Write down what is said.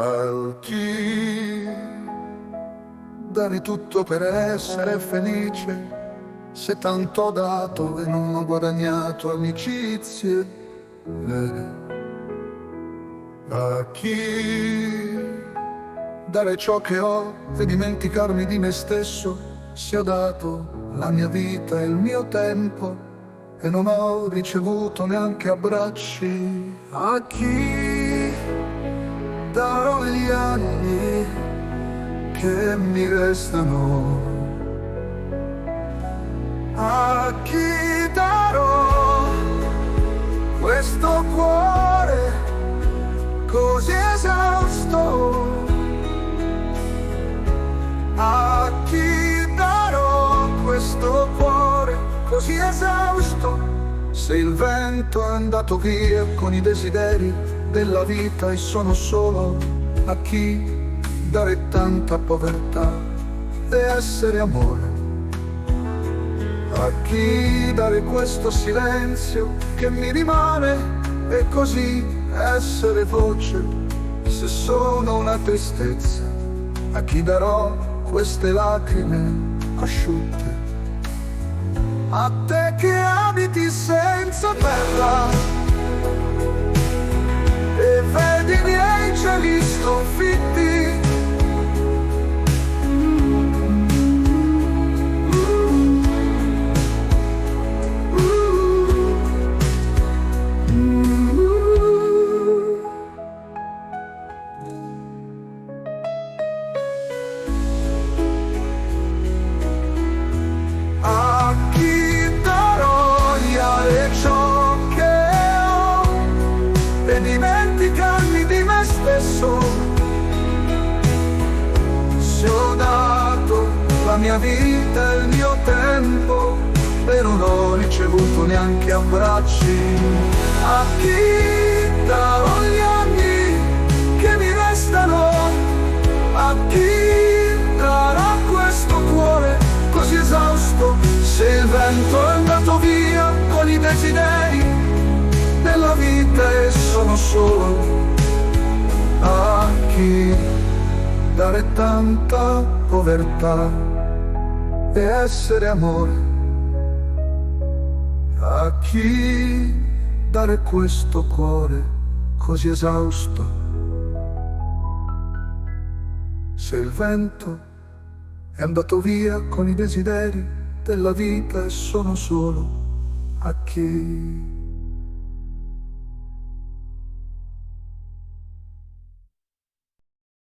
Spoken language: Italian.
Al chi dare tutto per essere felice, se tanto ho dato e non ho guadagnato amicizie. A chi dare ciò che ho e dimenticarmi di me stesso, se ho dato la mia vita e il mio tempo e non ho ricevuto neanche abbracci. A chi darò gli anni che mi restano? A chi darò questo cuore così esausto? A chi darò questo cuore così esausto? Se il vento è andato via con i desideri della vita e sono solo, a chi dare tanta povertà e essere amore? A chi dare questo silenzio che mi rimane e così essere voce se sono una tristezza? A chi darò queste lacrime asciutte? A te che abiti senza terra e vedi i miei cieli sconfitti, a chi darò e ciò che ho e dimenticarmi di me stesso, se ho dato la mia vita e il mio tempo e non ho ricevuto neanche abbracci? A chi darò gli anni che mi restano? A chi darò questo cuore così esausto? Se il vento è andato via con i desideri della vita e sono solo, a chi dare tanta povertà e essere amore? A chi dare questo cuore così esausto? Se il vento è andato via con i desideri della vita e sono solo, a chi